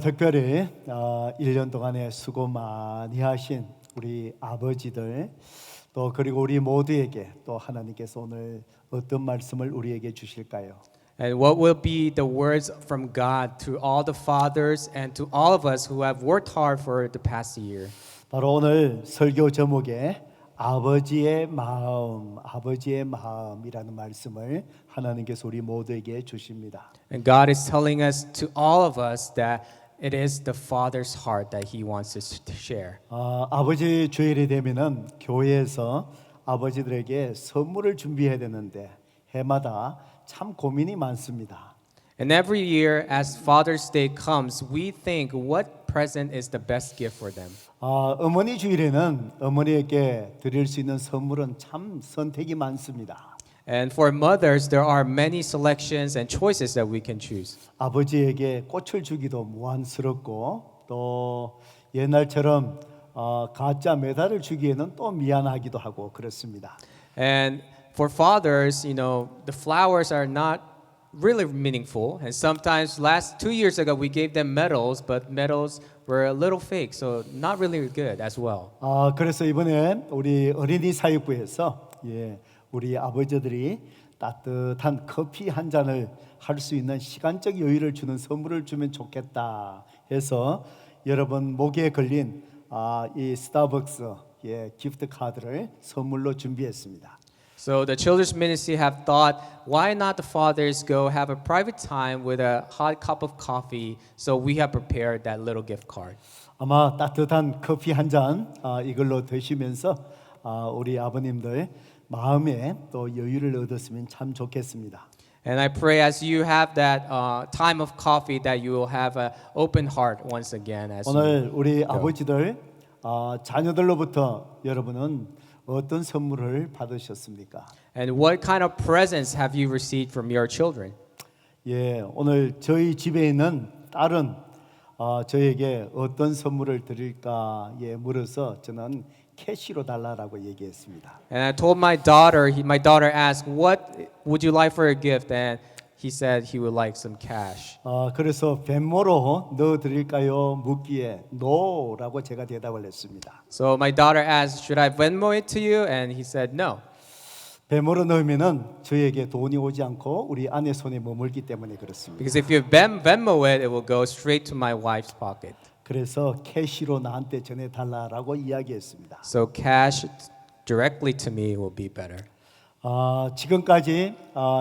특별히 1년 동안에 수고 많이 하신 우리 아버지들 또 그리고 우리 모두에게 또 하나님께서 오늘 어떤 말씀을 우리에게 주실까요? And what will be the words from God to all the fathers and to all of us who have worked hard for the past year? 바로 오늘 설교 제목에 아버지의 마음이라는 말씀을 하나님께서 우리 모두에게 주십니다. And God is telling us to all of us that it is the Father's heart that He wants us to share. 아버지 주일이 되면은 교회에서 아버지들에게 선물을 준비해야 되는데 해마다 참 고민이 많습니다. And every year as Father's Day comes, we think what present is the best gift for them. 어머니 주일에는 어머니에게 드릴 수 있는 선물은 참 선택이 많습니다. And for mothers, there are many selections and choices that we can choose. 아버지에게 꽃을 주기도 무안스럽고 또 옛날처럼 가짜 메달을 주기에는 또 미안하기도 하고 그렇습니다. And for fathers, the flowers are not really meaningful. And sometimes last 2 years ago, we gave them medals, but medals were a little fake, so not really good as well. 그래서 이번에 우리 어린이 사역부에서 우리 아버지들이 따뜻한 커피 한 잔을 할 수 있는 시간적 여유를 주는 선물을 주면 좋겠다 해서 여러분 목에 걸린 이 스타벅스 기프트 카드를 선물로 준비했습니다. So the children's ministry have thought, why not the fathers go have a private time with a hot cup of coffee? So we have prepared that little gift card. 아마 따뜻한 커피 한 잔 이걸로 드시면서 우리 아버님들 마음에 또 여유를 얻었으면 참 좋겠습니다. And I pray as you have that time of coffee that you will have an open heart once again. As 오늘 우리 go. 아버지들 자녀들로부터 여러분은 어떤 선물을 받으셨습니까? And what kind of presents have you received from your children? 오늘 저희 집에 있는 딸은 저에게 어떤 선물을 드릴까 물어서 저는 캐시로 달라라고 얘기했습니다. And I told my daughter asked, what would you like for a gift? And he said he would like some cash. 그래서 벤모로 넣어 드릴까요? 묻기에 no라고 제가 대답을 했습니다. So my daughter asked, should I Venmo it to you? And he said no. 벤모로 넣으면은 저에게 돈이 오지 않고 우리 아내 손에 머물기 때문에 그렇습니다. Because if you Venmo it, it will go straight to my wife's pocket. 그래서 캐시로 나한테 전해 달라라고 이야기했습니다. So cash directly to me will be better. 지금까지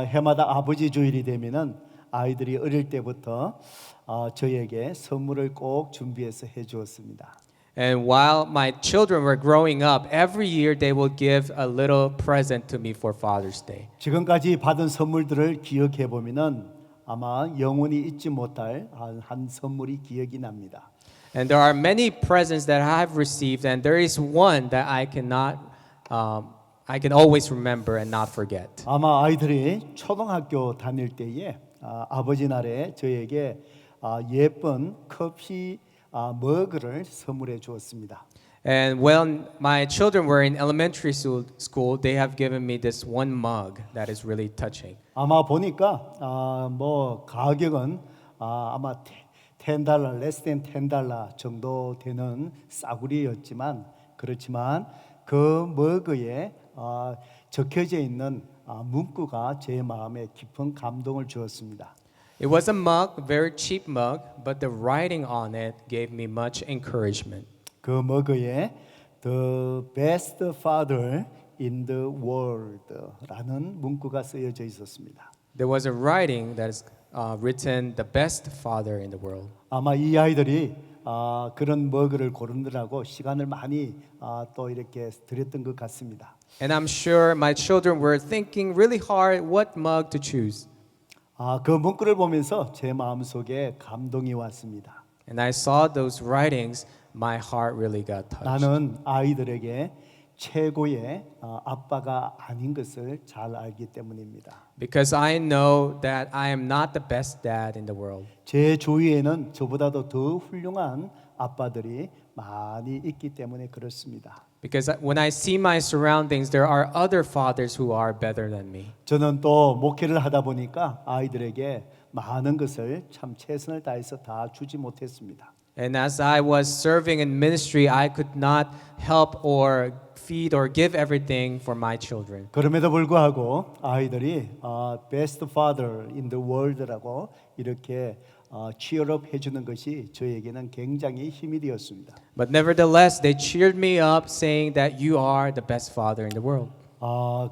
해마다 아버지 주일이 되면은 아이들이 어릴 때부터 저에게 선물을 꼭 준비해서 해주었습니다. And while my children were growing up, every year they will give a little present to me for Father's Day. 지금까지 받은 선물들을 기억해 보면은 아마 영원히 잊지 못할 한 선물이 기억이 납니다. And there are many presents that I have received, and there is one that I can always remember and not forget. 아마 아이들이 초등학교 다닐 때에 아버지 날에 저에게 예쁜 커피 머그를 선물해 주었습니다. And when my children were in elementary school, they have given me this one mug that is really touching. 아마 보니까 뭐 가격은 아마 $10, less than $10 정도 되는 싸구리였지만 그렇지만 그 머그에 적혀져 있는 문구가 제 마음에 깊은 감동을 주었습니다. It was a mug, a very cheap mug, but the writing on it gave me much encouragement. 그 머그에 The best father in the world라는 문구가 쓰여져 있었습니다. There was a writing that is written, the best father in the world. 아마 이 아이들이 그런 머그를 고르느라고 시간을 많이 또 이렇게 들였던 것 같습니다. And I'm sure my children were thinking really hard what mug to choose. 그 문구를 보면서 제 마음속에 감동이 왔습니다. And I saw those writings, my heart really got touched. 나는 아이들에게 최고의 아빠가 아닌 것을 잘 알기 때문입니다. Because I know that I am not the best dad in the world. 제 주위에는 저보다도 더 훌륭한 아빠들이 많이 있기 때문에 그렇습니다. Because when I see my surroundings, there are other fathers who are better than me. 저는 또 목회를 하다 보니까 아이들에게 많은 것을 참 최선을 다해서 다 주지 못했습니다. And as I was serving in ministry, I could not help or feed or give everything for my children. 그럼에도 불구하고 아이들이 best father in the world라고 이렇게 cheer업 해주는 것이 저에게는 굉장히 힘이 되었습니다. But nevertheless, they cheered me up saying that you are the best father in the world.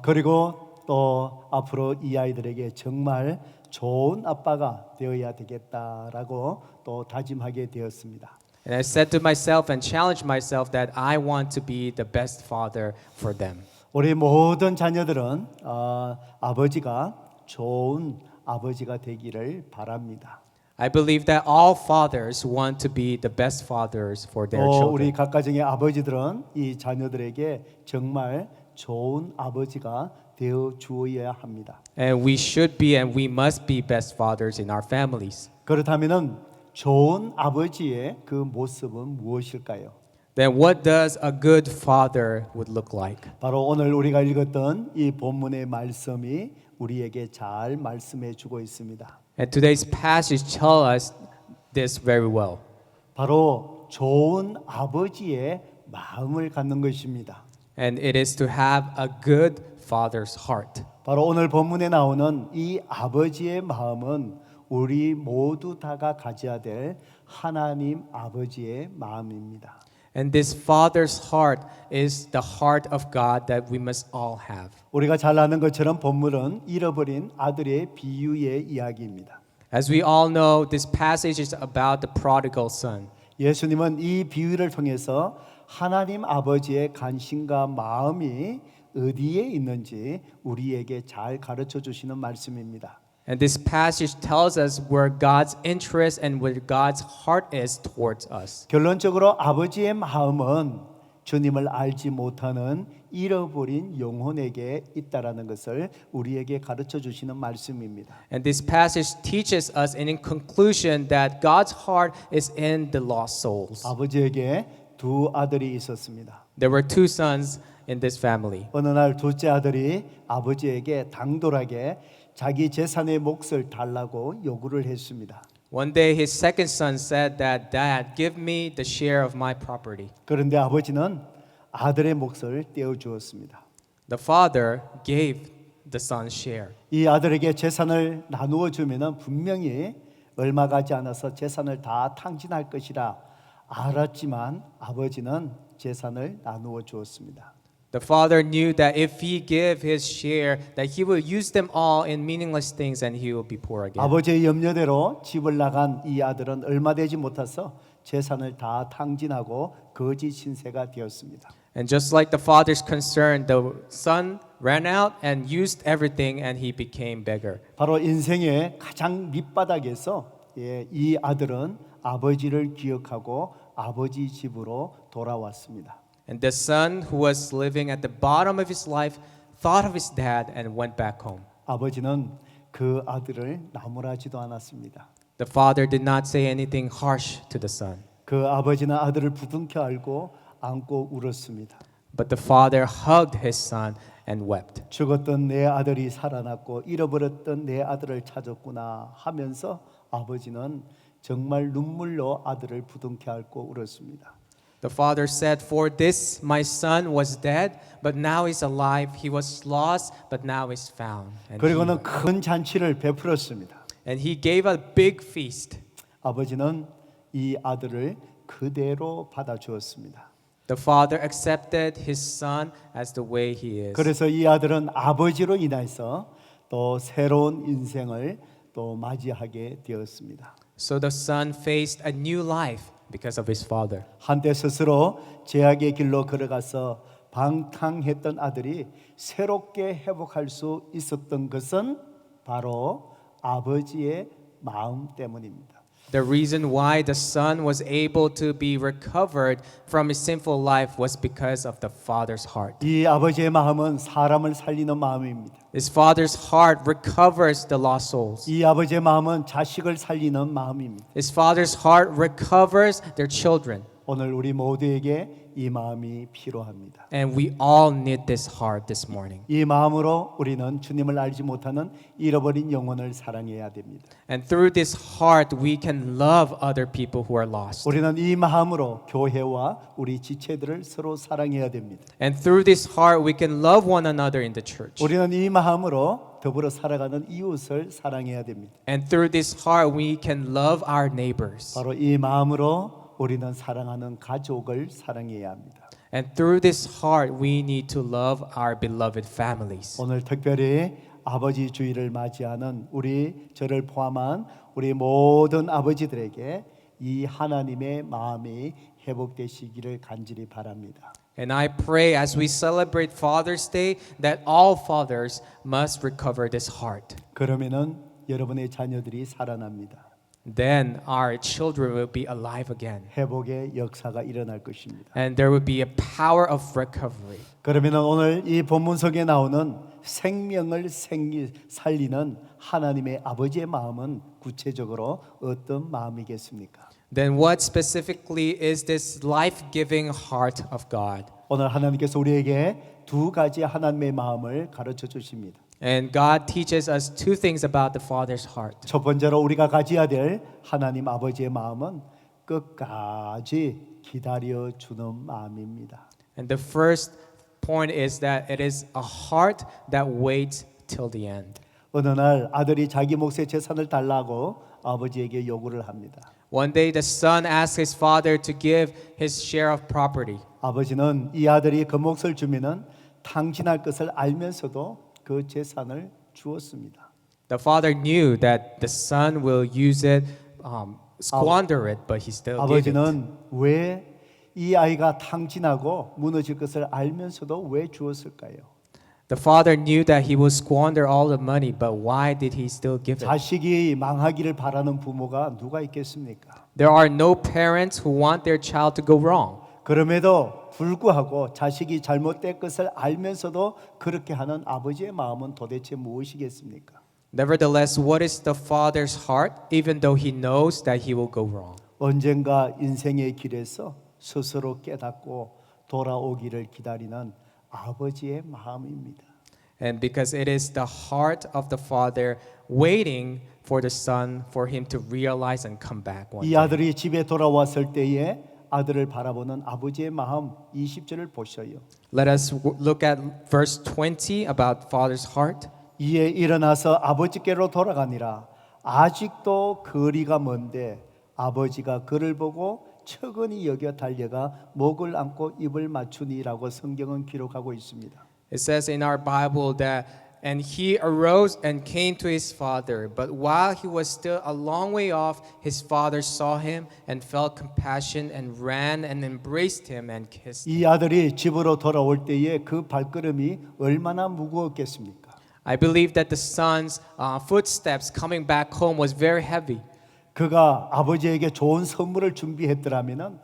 그리고 또 앞으로 이 아이들에게 정말 좋은 아빠가 되어야 되겠다라고 또 다짐하게 되었습니다. And I said to myself and challenged myself that I want to be the best father for them. 우리 모든 자녀들은 아버지가 좋은 아버지가 되기를 바랍니다. I believe that all fathers want to be the best fathers for their 또 우리 children. 각 가정의 아버지들은 이 자녀들에게 정말 좋은 아버지가 되어 주어야 합니다. And we should be and we must be best fathers in our families. 그렇다면은 좋은 아버지의 그 모습은 무엇일까요? Then what does a good father would look like? 바로 오늘 우리가 읽었던 이 본문의 말씀이 우리에게 잘 말씀해 주고 있습니다. And today's passage tells us this very well. 바로 좋은 아버지의 마음을 갖는 것입니다. And it is to have a good father's heart. 바로 오늘 본문에 나오는 이 아버지의 마음은 우리 모두 다가 가져야 될 하나님 아버지의 마음입니다. And this father's heart is the heart of God that we must all have. 우리가 잘 아는 것처럼 본문은 잃어버린 아들의 비유의 이야기입니다. As we all know, this passage is about the prodigal son. 예수님은 이 비유를 통해서 하나님 아버지의 관심과 마음이 어디에 있는지 우리에게 잘 가르쳐 주시는 말씀입니다. And this passage tells us where God's interest and where God's heart is towards us. 결론적으로 아버지의 마음은 주님을 알지 못하는 잃어버린 영혼에게 있다라는 것을 우리에게 가르쳐 주시는 말씀입니다. And this passage teaches us in conclusion that God's heart is in the lost souls. 아버지에게 두 아들이 있었습니다. There were two sons in this family. 어느 날 둘째 아들이 아버지에게 당돌하게 자기 재산의 몫을 달라고 요구를 했습니다. One day his second son said that, Dad, give me the share of my property. 그런데 아버지는 아들의 몫을 떼어 주었습니다. The father gave the son's share. 이 아들에게 재산을 나누어 주면은 분명히 얼마 가지 않아서 재산을 다 탕진할 것이라 알았지만 아버지는 재산을 나누어 주었습니다. The father knew that if he gave his share, that he will use them all in meaningless things and he will be poor again. 아버지의 염려대로 집을 나간 이 아들은 얼마 되지 못해서 재산을 다 탕진하고 거지 신세가 되었습니다. And just like the father's concern, the son ran out and used everything and he became beggar. 바로 인생의 가장 밑바닥에서 이 아들은 아버지를 기억하고 아버지 집으로 돌아왔습니다. And the son who was living at the bottom of his life thought of his dad and went back home. 아버지는 그 아들을 나무라지도 않았습니다. The father did not say anything harsh to the son, 그 아버지는 아들을 부둥켜 안고 울었습니다. but the father hugged his son and wept. 죽었던 내 아들이 살아났고 잃어버렸던 내 아들을 찾았구나 하면서 아버지는 정말 눈물로 아들을 부둥켜 안고 울었습니다. The father said, For this my son was dead, but now he's alive. He was lost, but now is found. 그리고는 큰 잔치를 베풀었습니다. And he gave a big feast. 아버지는 이 아들을 그대로 받아주었습니다. The father accepted his son as the way he is. 그래서 이 아들은 아버지로 인해서 또 새로운 인생을 또 맞이하게 되었습니다. So the son faced a new life because of his father. 한때 스스로 죄악의 길로 걸어가서 방탕했던 아들이 새롭게 회복할 수 있었던 것은 바로 아버지의 마음 때문입니다. The reason why the son was able to be recovered from his sinful life was because of the father's heart. 이 아버지의 마음은 사람을 살리는 마음입니다. His father's heart recovers the lost souls. 이 아버지의 마음은 자식을 살리는 마음입니다. His father's heart recovers their children. 오늘 우리 모두에게 이 마음이 필요합니다. And we all need this heart this morning. 이 마음으로 우리는 주님을 알지 못하는 잃어버린 영혼을 사랑해야 됩니다. And through this heart, we can love other people who are lost. 우리는 이 마음으로 교회와 우리 지체들을 서로 사랑해야 됩니다. And through this heart, we can love one another in the church. 우리는 이 마음으로 더불어 살아가는 이웃을 사랑해야 됩니다. And through this heart, we can love our neighbors. 바로 이 마음으로 우리는 사랑하는 가족을 사랑해야 합니다. And through this heart, we need to love our beloved families. 오늘 특별히 아버지 주일을 맞이하는 우리 저를 포함한 우리 모든 아버지들에게 이 하나님의 마음이 회복되시기를 간절히 바랍니다. And I pray as we celebrate Father's Day that all fathers must recover this heart. 그러면은 여러분의 자녀들이 살아납니다. Then our children will be alive again. 회복의 역사가 일어날 것입니다. And there will be a power of recovery. 그러면은 오늘 이 본문 속에 나오는 생명을 살리는 하나님의 아버지의 마음은 구체적으로 어떤 마음이겠습니까? Then what specifically is this life-giving heart of God? 오늘 하나님께서 우리에게 두 가지 하나님의 마음을 가르쳐 주십니다. And God teaches us two things about the Father's heart. 첫 번째로 우리가 가져야 될 하나님 아버지의 마음은 끝까지 기다려 주는 마음입니다. And the first point is that it is a heart that waits till the end. 어느 날 아들이 자기 몫의 재산을 달라고 아버지에게 요구를 합니다. One day the son asked his father to give his share of property. 아버지는 이 아들이 그 몫을 주면은 탕진할 것을 알면서도 그 재산을 주었습니다. The father knew that the son will use it, squander it, but he still gave it. 아버지는 왜 이 아이가 탕진하고 무너질 것을 알면서도 왜 주었을까요? The father knew that he will squander all the money, but why did he still give it? 자식이 망하기를 바라는 부모가 누가 있겠습니까? There are no parents who want their child to go wrong. 그럼에도 불구하고 자식이 잘못된 것을 알면서도 그렇게 하는 아버지의 마음은 도대체 무엇이겠습니까? Nevertheless, what is the father's heart, even though he knows that he will go wrong? 언젠가 인생의 길에서 스스로 깨닫고 돌아오기를 기다리는 아버지의 마음입니다. And because it is the heart of the father waiting for the son for him to realize and come back one 이 day. 아들이 집에 돌아왔을 때에 아들을 바라보는 아버지의 마음 20절을 보셔요. Let us look at verse 20 about father's heart. 이에 일어나서 아버지께로 돌아가니라. 아직도 거리가 먼데 아버지가 그를 보고 처근히 여겨 달려가 목을 안고 입을 맞추니라고 성경은 기록하고 있습니다. It says in our Bible that and he arose and came to his father, but while he was still a long way off, his father saw him and felt compassion and ran and embraced him and kissed him. 이 아들이 집으로 돌아올 때에 그 발걸음이 얼마나 무거웠겠습니까? I believe that the son's footsteps coming back home was very heavy. 그가 아버지에게 좋은 선물을 준비했더라면은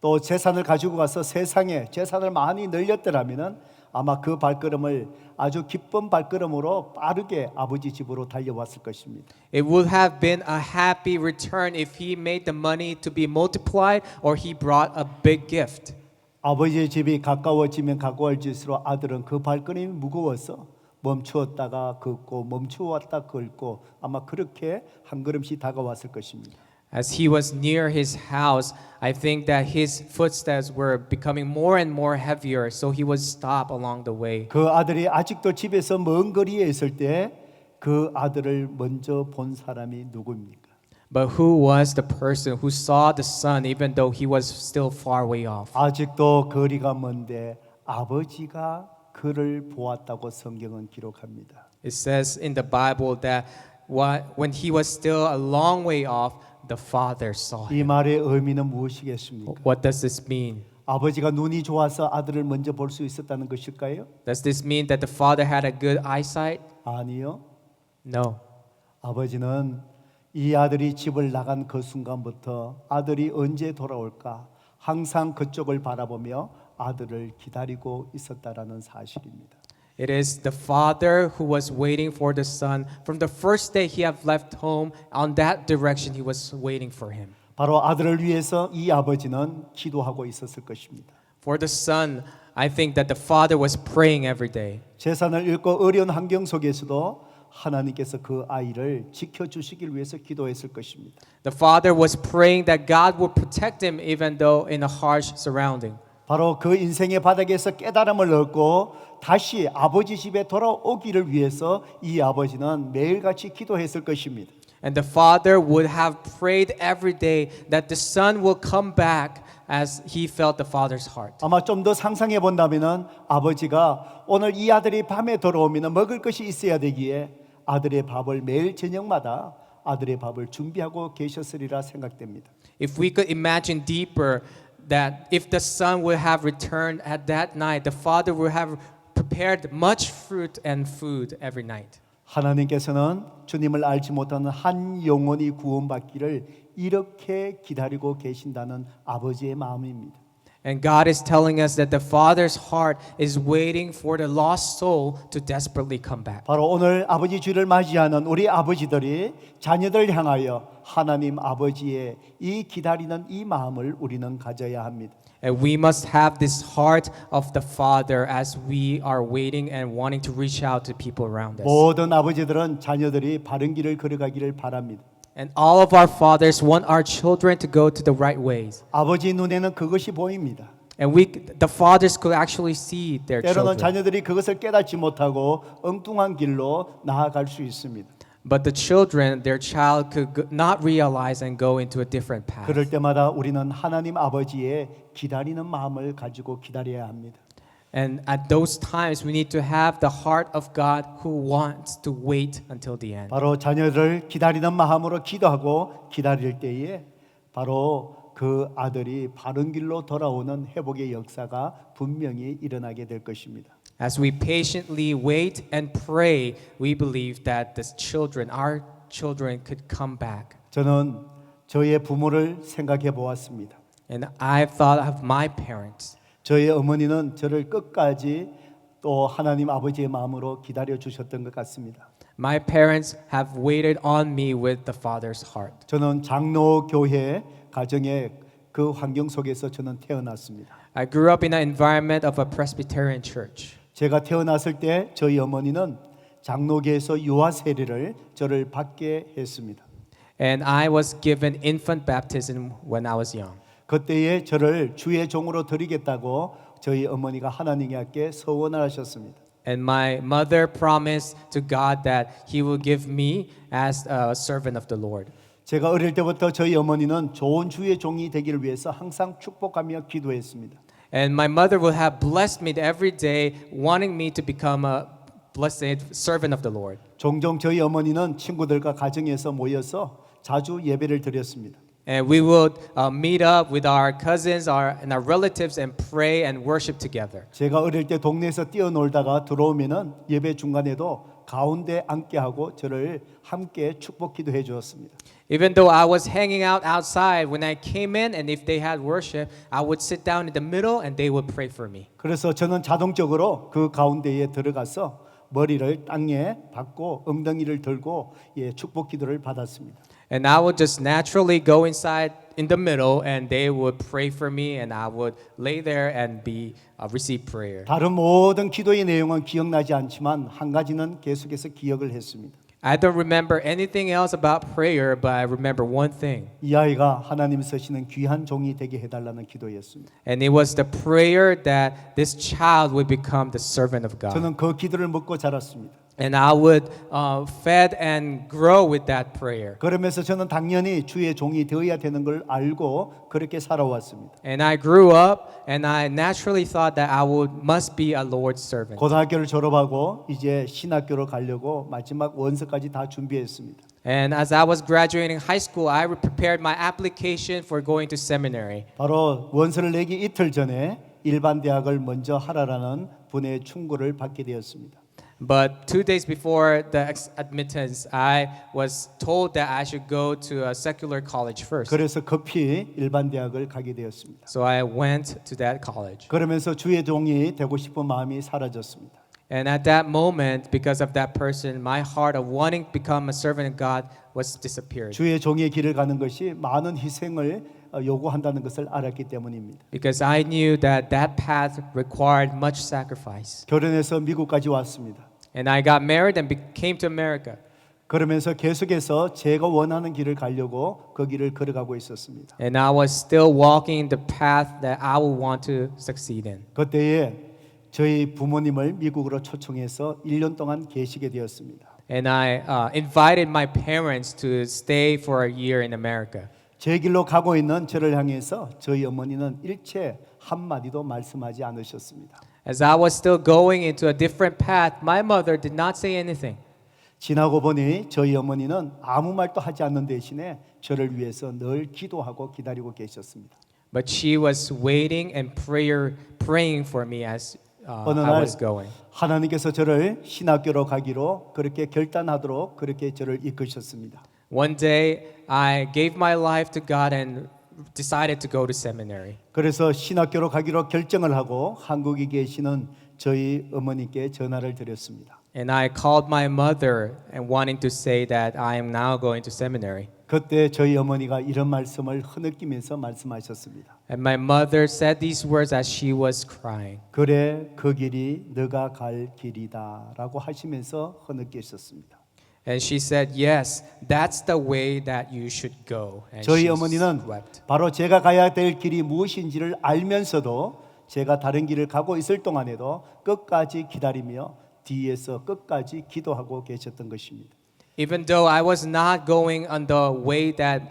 또 재산을 가지고 가서 세상에 재산을 많이 늘렸더라면은 아마 그 발걸음을 아주 기쁜 발걸음으로 빠르게 아버지 집으로 달려왔을 것입니다. It would have been a happy return if he made the money to be multiplied or he brought a big gift. 아버지의 집이 가까워지면 가까워질수록 아들은 그 발걸음이 무거워서 멈추었다가 걷고 멈추었다 걷고 아마 그렇게 한 걸음씩 다가왔을 것입니다. As he was near his house, I think that his footsteps were becoming more and more heavier, so he would stop along the way. 그 아들이 아직도 집에서 먼 거리에 있을 때 그 아들을 먼저 본 사람이 누구입니까? But who was the person who saw the son even though he was still far way off? 아직도 거리가 먼데 아버지가 그를 보았다고 성경은 기록합니다. It says in the Bible that when he was still a long way off, the father saw 이 him. 말의 의미는 무엇이겠습니까? What does this mean? 아버지가 눈이 좋아서 아들을 먼저 볼 수 있었다는 것일까요? Does this mean that the father had a good eyesight? 아니요. No. 아버지는 이 아들이 집을 나간 그 순간부터 아들이 언제 돌아올까 항상 그쪽을 바라보며 아들을 기다리고 있었다라는 사실입니다. It is the father who was waiting for the son from the first day he had left home. On that direction, he was waiting for him. 바로 아들을 위해서 이 아버지는 기도하고 있었을 것입니다. For the son, I think that the father was praying every day. 재산을 잃고 어려운 환경 속에서도 하나님께서 그 아이를 지켜주시길 위해서 기도했을 것입니다. The father was praying that God would protect him even though in a harsh surrounding. 바로 그 인생의 바닥에서 깨달음을 얻고 다시 아버지 집에 돌아오기를 위해서 이 아버지는 매일같이 기도했을 것입니다. And the father would have prayed every day that the son will come back as he felt the father's heart. 아마 좀 더 상상해 본다면은 아버지가 오늘 이 아들이 밤에 돌아오면 먹을 것이 있어야 되기에 아들의 밥을 매일 저녁마다 아들의 밥을 준비하고 계셨으리라 생각됩니다. If we could imagine deeper that if the son would have returned at that night, the father would have prepared much fruit and food every night. 하나님께서는 주님을 알지 못하는 한 영혼이 구원받기를 이렇게 기다리고 계신다는 아버지의 마음입니다. And God is telling us that the father's heart is waiting for the lost soul to desperately come back. 바로 오늘 아버지 주를 맞이하는 우리 아버지들이 자녀들 향하여 하나님 아버지의 이 기다리는 이 마음을 우리는 가져야 합니다. And we must have this heart of the Father as we are waiting and wanting to reach out to people around us. 모든 아버지들은 자녀들이 바른 길을 걸어가기를 바랍니다. And all of our fathers want our children to go to the right ways. 아버지 눈에는 그것이 보입니다. And the fathers could actually see their 때로는 children. 자녀들이 그것을 깨닫지 못하고 엉뚱한 길로 나아갈 수 있습니다. But the children, their child could not realize and go into a different path. 그럴 때마다 우리는 하나님 아버지의 기다리는 마음을 가지고 기다려야 합니다. And at those times, we need to have the heart of God who wants to wait until the end. 바로 자녀를 기다리는 마음으로 기도하고 기다릴 때에 바로 그 아들이 바른 길로 돌아오는 회복의 역사가 분명히 일어나게 될 것입니다. As we patiently wait and pray, we believe that our children could come back. 저는 저의 부모를 생각해 보았습니다. And I've thought of my parents. 저의 어머니는 저를 끝까지 또 하나님 아버지의 마음으로 기다려 주셨던 것 같습니다. My parents have waited on me with the Father's heart. 저는 장로 교회 가정의 그 환경 속에서 저는 태어났습니다. I grew up in an environment of a Presbyterian church. 제가 태어났을 때 저희 어머니는 장로교에서 유아 세례를 저를 받게 했습니다. And I was given infant baptism when I was young. 그때에 저를 주의 종으로 드리겠다고 저희 어머니가 하나님께 서원을 하셨습니다. And my mother promised to God that He will give me as a servant of the Lord. 제가 어릴 때부터 저희 어머니는 좋은 주의 종이 되기를 위해서 항상 축복하며 기도했습니다. And my mother would have blessed me every day, wanting me to become a blessed servant of the Lord. 종종 저희 어머니는 친구들과 가정에서 모여서 자주 예배를 드렸습니다. And we would meet up with our cousins and our relatives and pray and worship together. 제가 어릴 때 동네에서 뛰어놀다가 들어오면은 예배 중간에도 가운데 앉게 하고 저를 함께 축복 기도해 주었습니다. Even though I was hanging out outside, when I came in and if they had worship, I would sit down in the middle and they would pray for me. 그래서 저는 자동적으로 그 가운데에 들어가서 머리를 땅에 박고 엉덩이를 들고 축복 기도를 받았습니다. And I would just naturally go inside in the middle and they would pray for me and I would lay there and receive prayer. 다른 모든 기도의 내용은 기억나지 않지만 한 가지는 계속해서 기억을 했습니다. I don't remember anything else about prayer, but I remember one thing. 이 아이가 하나님 쓰시는 귀한 종이 되게 해달라는 기도였습니다. And it was the prayer that this child would become the servant of God. 저는 그 기도를 먹고 자랐습니다. And I would fed and grow with that prayer. 그러면서 저는 당연히 주의 종이 되어야 되는 걸 알고 그렇게 살아왔습니다. And I grew up and I naturally thought that I must be a Lord's servant. 고등학교를 졸업하고 이제 신학교로 가려고 마지막 원서까지 다 준비했습니다. And as I was graduating high school, I prepared my application for going to seminary. 바로 원서를 내기 이틀 전에 일반 대학을 먼저 하라라는 분의 충고를 받게 되었습니다. But 2 days before the admittance, I was told that I should go to a secular college first. 그래서 급히 일반 대학을 가게 되었습니다. So I went to that college. 그러면서 주의 종이 되고 싶은 마음이 사라졌습니다. And at that moment, because of that person, my heart of wanting to become a servant of God was disappeared. 주의 종의 길을 가는 것이 많은 희생을 요구한다는 것을 알았기 때문입니다. Because I knew that that path required much sacrifice. 결혼해서 미국까지 왔습니다. And I got married and came to America. 그러면서 계속해서 제가 원하는 길을 가려고 그 길을 걸어가고 있었습니다. And I was still walking the path that I would want to succeed in. 그때에 저희 부모님을 미국으로 초청해서 1년 동안 계시게 되었습니다. And I invited my parents to stay for a year in America. 제 길로 가고 있는 저를 향해서 저희 어머니는 일체 한마디도 말씀하지 않으셨습니다. As I was still going into a different path, my mother did not say anything. 지나고 보니 저희 어머니는 아무 말도 하지 않는 대신에 저를 위해서 늘 기도하고 기다리고 계셨습니다. But she was waiting and praying for me as 어느 I 날 was going. 하나님께서 저를 신학교로 가기로 그렇게 결단하도록 그렇게 저를 이끄셨습니다. One day, I gave my life to God and decided to go to seminary. 그래서 신학교로 가기로 결정을 하고 한국에 계시는 저희 어머니께 전화를 드렸습니다. And I called my mother and wanting to say that I am now going to seminary. 그때 저희 어머니가 이런 말씀을 흐느끼면서 말씀하셨습니다. And my mother said these words as she was crying. 그래 그 길이 너가 갈 길이다라고 하시면서 흐느끼셨습니다. And she said, "Yes, that's the way that you should go." And 저희 she 어머니는 wept. 바로 제가 가야 될 길이 무엇인지를 알면서도 제가 다른 길을 가고 있을 동안에도 끝까지 기다리며 뒤에서 끝까지 기도하고 계셨던 것입니다. Even though I was not going on the way that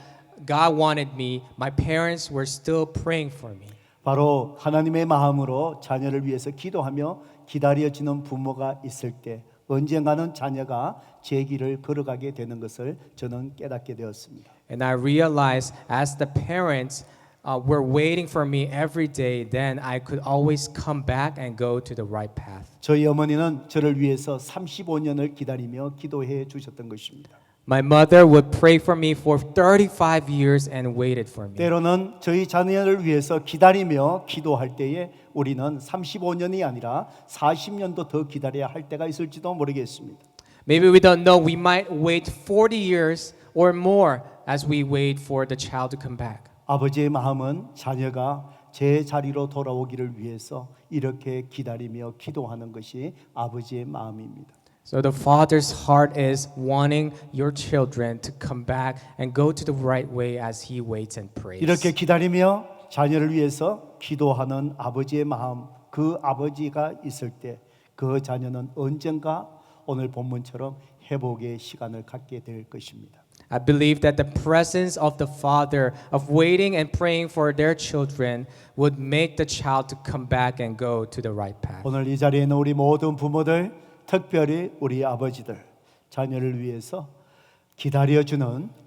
God wanted me, my parents were still praying for me. 바로 하나님의 마음으로 자녀를 위해서 기도하며 기다려지는 부모가 있을 때 언젠가는 자녀가 제 길을 걸어가게 되는 것을 저는 깨닫게 되었습니다. And I realized as the parents were waiting for me every day, then I could always come back and go to the right path. 저희 어머니는 저를 위해서 35년을 기다리며 기도해 주셨던 것입니다. My mother would pray for me for 35 years and waited for me. 때로는 저희 자녀를 위해서 기다리며 기도할 때에 우리는 35년이 아니라 40년도 더 기다려야 할 때가 있을지도 모르겠습니다. Maybe we don't know, we might wait 40 years or more as we wait for the child to come back. 아버지의 마음은 자녀가 제 자리로 돌아오기를 위해서 이렇게 기다리며 기도하는 것이 아버지의 마음입니다. So the father's heart is wanting your children to come back and go to the right way as he waits and prays. 이렇게 기다리며 자녀를 위해서 기도하는 아버지의 마음, 그 아버지가 있을 때 그 자녀는 언젠가 오늘 본문처럼 회복의 시간을 갖게 될 것입니다. I believe that the presence of the father of waiting and praying for their children would make the child to come back and go to the right path. 오늘 이 자리에 있는 우리 모든 부모들, 특별히 우리 아버지들, 자녀를 위해서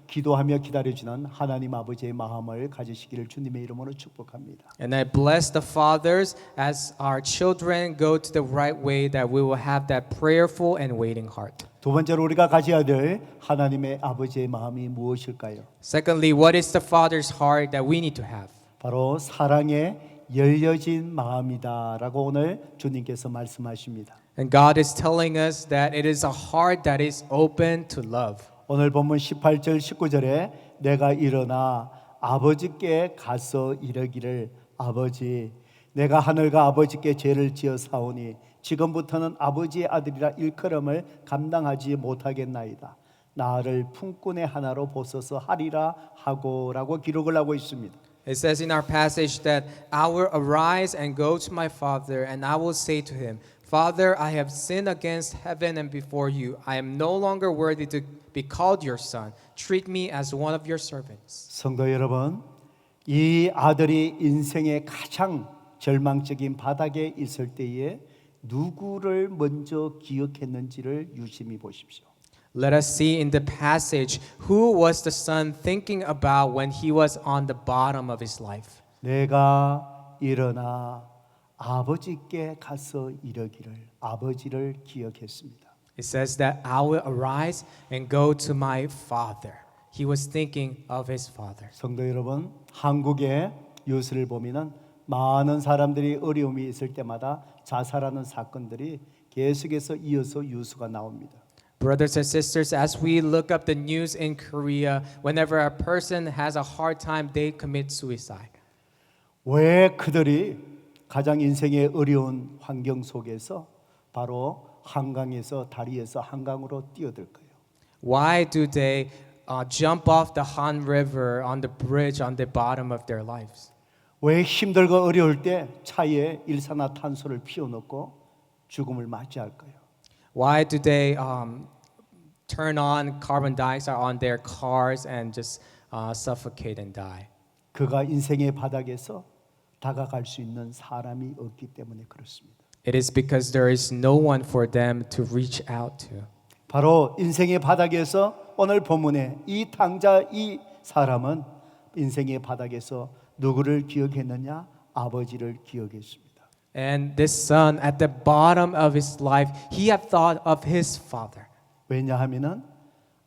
기도하며 기다려주는 하나님 아버지의 마음을 가지시기를 주님의 이름으로 축복합니다. And I bless the fathers as our children go to the right way, that we will have that prayerful and waiting heart. 두 번째로 우리가 가져야 될 하나님의 아버지의 마음이 무엇일까요? Secondly, what is the father's heart that we need to have? 바로 사랑에 열려진 마음이다라고 오늘 주님께서 말씀하십니다. And God is telling us that it is a heart that is open to love. 오늘 본문 18절 19절에 내가 일어나 아버지께 가서 이르기를 아버지 내가 하늘과 아버지께 죄를 지어 사오니 지금부터는 아버지의 아들이라 일컬음을 감당하지 못하겠나이다. 나를 품꾼의 하나로 보소서 하리라 하고라고 기록을 하고 있습니다. It says in our passage that I will arise and go to my father, and I will say to him, Father, I have sinned against heaven and before you. I am no longer worthy to be called your son. Treat me as one of your servants. 성도 여러분, 이 아들이 인생의 가장 절망적인 바닥에 있을 때에 누구를 먼저 기억했는지를 유심히 보십시오. Let us see in the passage who was the son thinking about when he was on the bottom of his life. 내가 일어나 아버지께 가서 이르기를 아버지를 기억했습니다. It says that I will arise and go to my father. He was thinking of his father. 성도 여러분, 한국의 뉴스를 보면은 많은 사람들이 어려움이 있을 때마다 자살하는 사건들이 계속해서 이어서 유수가 나옵니다. Brothers and sisters, as we look up the news in Korea, whenever a person has a hard time, they commit suicide. 왜 그들이 가장 인생의 어려운 환경 속에서 바로 한강에서 다리에서 한강으로 뛰어들까요? Why do they jump off the Han River on the bridge on the bottom of their lives? 왜 힘들고 어려울 때 차에 일산화탄소를 피워넣고 죽음을 맞이할까요? Why do they turn on carbon dioxide on their cars and just suffocate and die? 그가 인생의 바닥에서 다가갈 수 있는 사람이 없기 때문에 그렇습니다. It is because there is no one for them to reach out to. 바로 인생의 바닥에서 오늘 본문에 이 탕자 이 사람은 인생의 바닥에서 누구를 기억했느냐? 아버지를 기억했습니다. And this son, at the bottom of his life, he had thought of his father. 왜냐하면은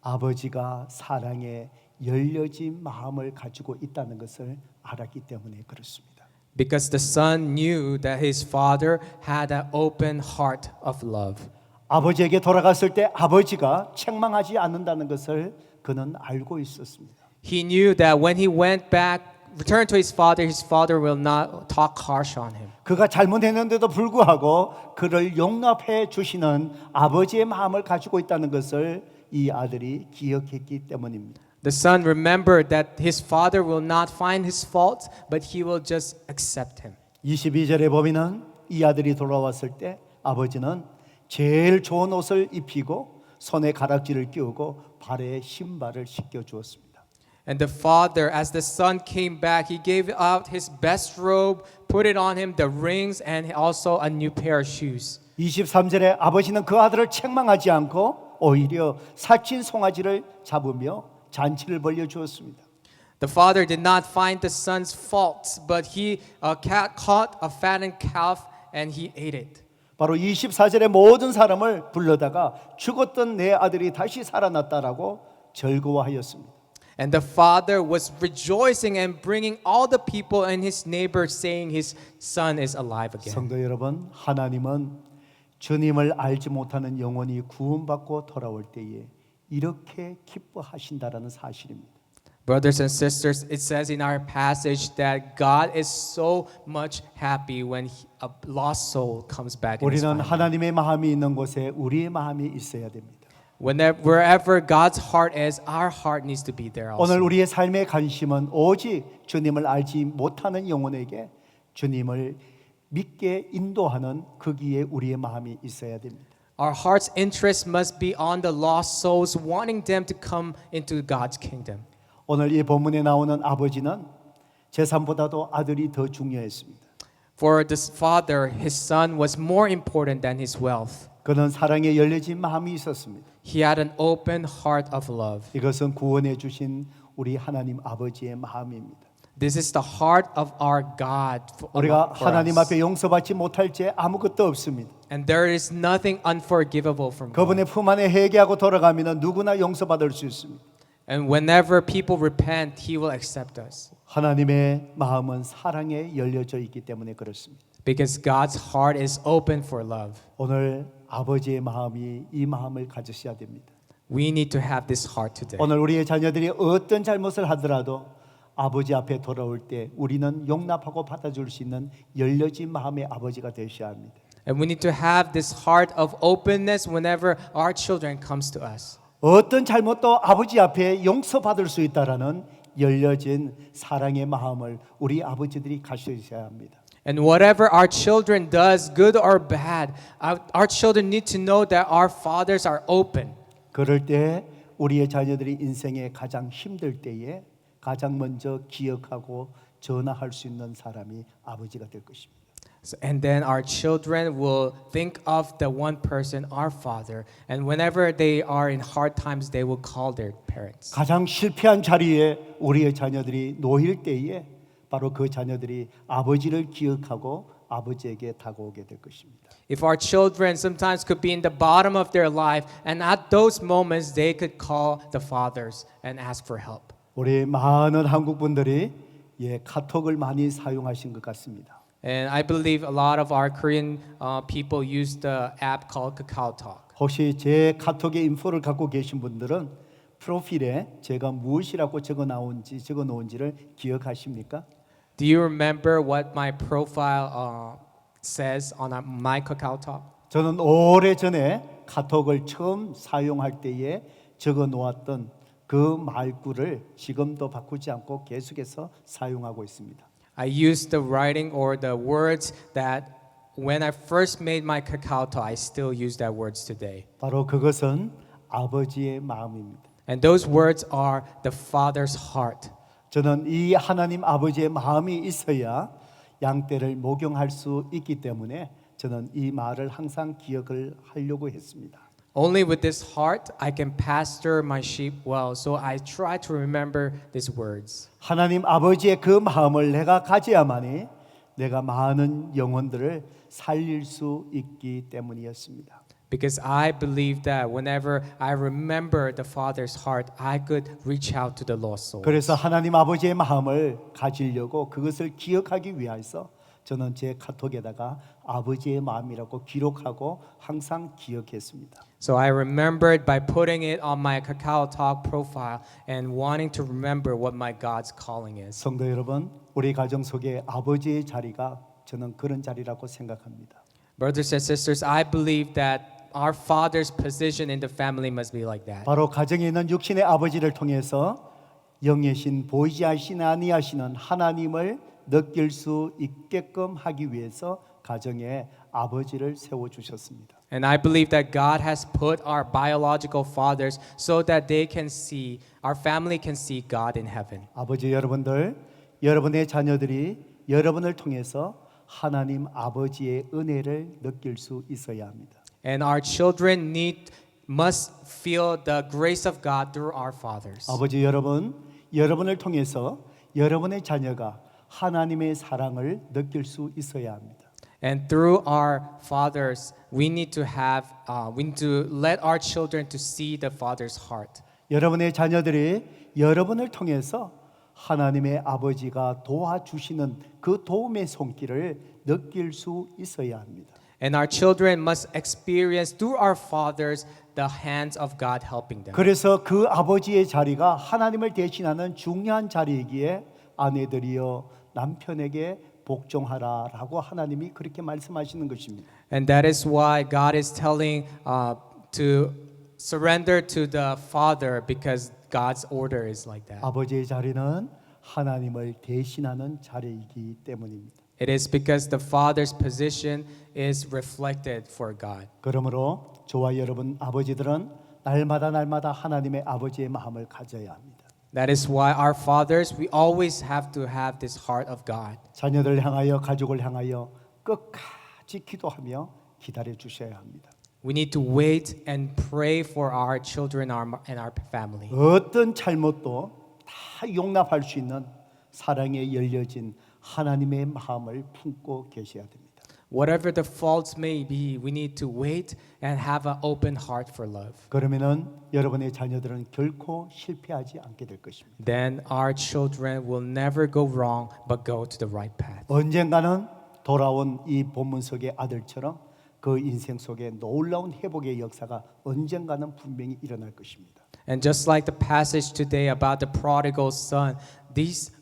아버지가 사랑에 열려진 마음을 가지고 있다는 것을 알았기 때문에 그렇습니다. Because the son knew that his father had an open heart of love. 아버지에게 돌아갔을 때 아버지가 책망하지 않는다는 것을 그는 알고 있었습니다. He knew that when he went back, returned to his father will not talk harsh on him. 그가 잘못했는데도 불구하고 그를 용납해 주시는 아버지의 마음을 가지고 있다는 것을 이 아들이 기억했기 때문입니다. The son remembered that his father will not find his fault, but he will just accept him. 22절에 보면은 이 아들이 돌아왔을 때 아버지는 제일 좋은 옷을 입히고 손에 가락지를 끼우고 발에 신발을 신겨 주었습니다. And the father, as the son came back, he gave out his best robe, put it on him, the rings, and also a new pair of shoes. 23절에 아버지는 그 아들을 책망하지 않고 오히려 살찐 송아지를 잡으며 잔치를 벌여 주었습니다. The father did not find the son's faults, but he caught a fattened calf and he ate it. 바로 24절에 모든 사람을 불러다가 죽었던 내 아들이 다시 살아났다라고 즐거워하였습니다. And the father was rejoicing and bringing all the people and his neighbors, saying his son is alive again. 성도 여러분, 하나님은 주님을 알지 못하는 영혼이 구원받고 돌아올 때에 이렇게 기뻐하신다라는 사실입니다. Brothers and sisters, it says in our passage that God is so much happy when a lost soul comes back in his 우리는 family. 하나님의 마음이 있는 곳에 우리의 마음이 있어야 됩니다. Wherever God's heart is, our heart needs to be there 오늘 also. 우리의 삶의 관심은 오직 주님을 알지 못하는 영혼에게 주님을 믿게 인도하는 거기에 우리의 마음이 있어야 됩니다. Our heart's interest must be on the lost souls, wanting them to come into God's kingdom. 오늘 이 본문에 나오는 아버지는 재산보다도 아들이 더 중요했습니다. For this father, his son was more important than his wealth. 그는 사랑에 열려진 마음이 있었습니다. He had an open heart of love. 이것은 구원해 주신 우리 하나님 아버지의 마음입니다. This is the heart of our God 우리가 for 하나님 us. 앞에 용서받지 못할 죄 아무것도 없습니다. And there is nothing unforgivable from God. 그분의 품 안에 회개하고 돌아가면 누구나 용서받을 수 있습니다. And whenever people repent, He will accept us. 하나님의 마음은 사랑에 열려져 있기 때문에 그렇습니다. Because God's heart is open for love. 오늘 아버지의 마음이 이 마음을 가지셔야 됩니다. We need to have this heart today. 오늘 우리의 자녀들이 어떤 잘못을 하더라도 아버지 앞에 돌아올 때 우리는 용납하고 받아줄 수 있는 열려진 마음의 아버지가 되셔야 합니다. And we need to have this heart of openness whenever our children comes to us. 어떤 잘못도 아버지 앞에 용서받을 수 있다라는 열려진 사랑의 마음을 우리 아버지들이 가지셔야 합니다. And whatever our children does, good or bad, our children need to know that our fathers are open. 그럴 때 우리의 자녀들이 인생에 가장 힘들 때에 가장 먼저 기억하고 전화할 수 있는 사람이 아버지가 될 것입니다. And then our children will think of the one person, our father. And whenever they are in hard times, they will call their parents. 가장 실패한 자리에 우리의 자녀들이 놓일 때에 바로 그 자녀들이 아버지를 기억하고 아버지에게 다가오게 될 것입니다. If our children sometimes could be in the bottom of their life, and at those moments they could call the fathers and ask for help. 우리 많은 한국 분들이 카톡을 많이 사용하신 것 같습니다. And I believe a lot of our Korean people use the app called KakaoTalk. 혹시 제 카톡의 인포를 갖고 계신 분들은 프로필에 제가 무엇이라고 적어 놓은지를 기억하십니까? Do you remember what my profile says on my KakaoTalk? 저는 오래전에 카톡을 처음 사용할 때에 적어 놓았던 그 말구를 지금도 바꾸지 않고 계속해서 사용하고 있습니다. I use the writing or the words that when I first made my KakaoTalk, I still use that words today. 바로 그것은 아버지의 마음입니다. And those words are the Father's heart. 저는 이 하나님 아버지의 마음이 있어야 양떼를 목용할 수 있기 때문에 저는 이 말을 항상 기억을 하려고 했습니다. Only with this heart I can pasture my sheep well. So I try to remember these words. 하나님 아버지의 그 마음을 내가 가져야만이 내가 많은 영혼들을 살릴 수 있기 때문이었습니다. Because I believe that whenever I remember the Father's heart, I could reach out to the lost souls. 그래서 하나님 아버지의 마음을 가지려고 그것을 기억하기 위해서 저는 제 카톡에다가 아버지의 마음이라고 기록하고 항상 기억했습니다. So I remembered by putting it on my KakaoTalk profile and wanting to remember what my God's calling is. 성도 여러분, 우리 가정 속에 아버지의 자리가 저는 그런 자리라고 생각합니다. Brothers and sisters, I believe that our Father's position in the family must be like that. 바로 가정에 있는 육신의 아버지를 통해서 영의 신 보이지 아니하시는 하나님을 느낄 수 있게끔 하기 위해서 가정에 아버지를 세워 주셨습니다. And I believe that God has put our biological fathers so that they can see, our family can see God in heaven. 아버지 여러분들, 여러분의 자녀들이 여러분을 통해서 하나님 아버지의 은혜를 느낄 수 있어야 합니다. And our children must feel the grace of God through our fathers. 아버지 여러분, 여러분을 통해서 여러분의 자녀가 하나님의 사랑을 느낄 수 있어야 합니다. And through our fathers, we need to let our children to see the Father's heart. 여러분의 자녀들이 여러분을 통해서 하나님의 아버지가 도와주시는 그 도움의 손길을 느낄 수 있어야 합니다. And our children must experience through our fathers the hands of God helping them. 그래서 그 아버지의 자리가 하나님을 대신하는 중요한 자리이기에 아내들이여 남편에게 복종하라라고 하나님이 그렇게 말씀하시는 것입니다. And that is why God is telling to surrender to the Father because God's order is like that. 아버지의 자리는 하나님을 대신하는 자리이기 때문입니다. It is because the Father's position is reflected for God. 그러므로 저와 여러분 아버지들은 날마다 하나님의 아버지의 마음을 가져야 합니다. That is why our fathers, we always have to have this heart of God. 자녀들 향하여 가족을 향하여 끝까지 기도하며 기다려 주셔야 합니다. We need to wait and pray for our children and our family. 어떤 잘못도 다 용납할 수 있는 사랑에 열려진 하나님의 마음을 품고 계셔야 됩니다. Whatever the faults may be, we need to wait and have an open heart for love. 그러면은 여러분의 자녀들은 결코 실패하지 않게 될 것입니다. Then our children will never go wrong but go to the right path. 언젠가는 돌아온 이 본문 속의 아들처럼 그 인생 속에 놀라운 회복의 역사가 언젠가는 분명히 일어날 것입니다. And just like the passage today about the prodigal son,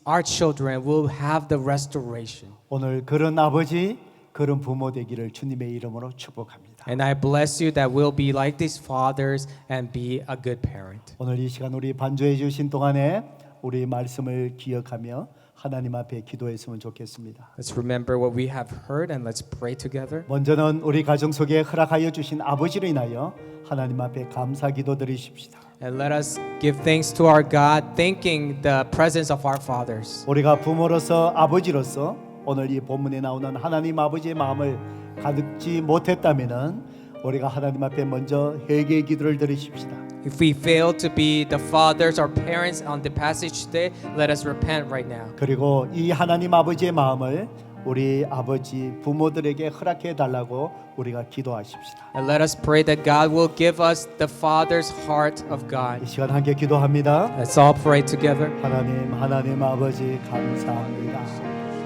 our children will have the restoration. 오늘 그런 아버지, 그런 부모 되기를 주님의 이름으로 축복합니다. And I bless you that we'll be like these fathers and be a good parent. 오늘 이 시간 우리 반주해 주신 동안에 우리 말씀을 기억하며 하나님 앞에 기도했으면 좋겠습니다. Let's remember what we have heard and let's pray together. 먼저는 우리 가정 속에 허락하여 주신 아버지로 인하여 하나님 앞에 감사 기도 드리십시다. And let us give thanks to our God, thanking the presence of our fathers. 우리가 부모로서 아버지로서 오늘 이 본문에 나오는 하나님 아버지의 마음을 가득지 못했다면은 우리가 하나님 앞에 먼저 회개의 기도를 드리십시다. If we fail to be the fathers or parents on the passage today, let us repent right now. 그리고 이 하나님 아버지의 마음을 우리 아버지 부모들에게 허락해 달라고 우리가 기도하십시다. And let us pray that God will give us the father's heart of 이 God. 시간 함께 기도합니다. Let's all pray together. 하나님 아버지 감사합니다.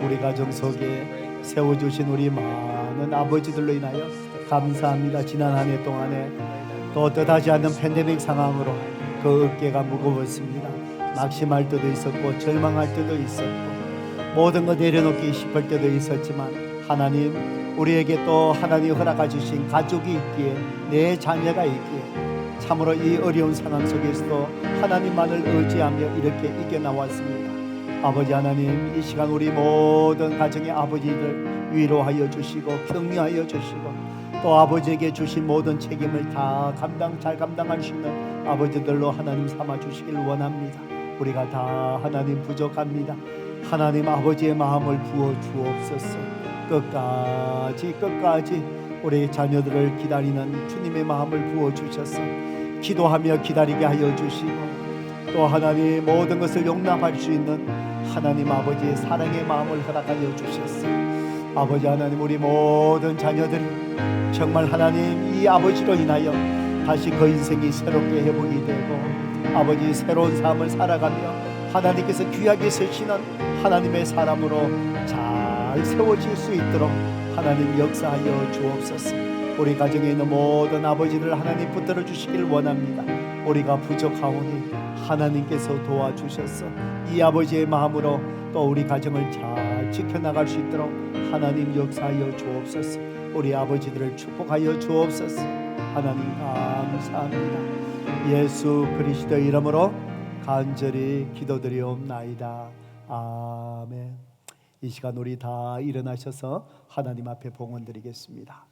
우리 가정 속에 세워주신 우리 많은 아버지들로 인하여 감사합니다. 지난 한 해 동안에 또 뜻하지 않는 팬데믹 상황으로 그 어깨가 무거웠습니다. 낙심할 때도 있었고 절망할 때도 있었고 모든 거 내려놓기 싶을 때도 있었지만 하나님, 우리에게 또 하나님 허락해 주신 가족이 있기에, 내 자녀가 있기에 참으로 이 어려운 상황 속에서도 하나님만을 의지하며 이렇게 이겨나왔습니다. 아버지 하나님, 이 시간 우리 모든 가정의 아버지들 위로하여 주시고 격려하여 주시고 또 아버지에게 주신 모든 책임을 다 잘 감당할 수 있는 아버지들로 하나님 삼아 주시길 원합니다. 우리가 다 하나님 부족합니다. 하나님 아버지의 마음을 부어 주옵소서. 끝까지 우리 자녀들을 기다리는 주님의 마음을 부어 주셔서 기도하며 기다리게 하여 주시고 또 하나님 모든 것을 용납할 수 있는 하나님 아버지의 사랑의 마음을 허락하여 주셨어. 아버지 하나님, 우리 모든 자녀들이 정말 하나님 이 아버지로 인하여 다시 그 인생이 새롭게 회복이 되고 아버지 새로운 삶을 살아가며 하나님께서 귀하게 쓰시는 하나님의 사람으로 잘 세워질 수 있도록 하나님 역사하여 주옵소서. 우리 가정에 있는 모든 아버지를 하나님 붙들어 주시길 원합니다. 우리가 부족하오니 하나님께서 도와주셔서 이 아버지의 마음으로 또 우리 가정을 잘 지켜나갈 수 있도록 하나님 역사하여 주옵소서. 우리 아버지들을 축복하여 주옵소서. 하나님 감사합니다. 예수 그리스도 이름으로 간절히 기도드리옵나이다. 아멘. 이 시간 우리 다 일어나셔서 하나님 앞에 봉헌드리겠습니다.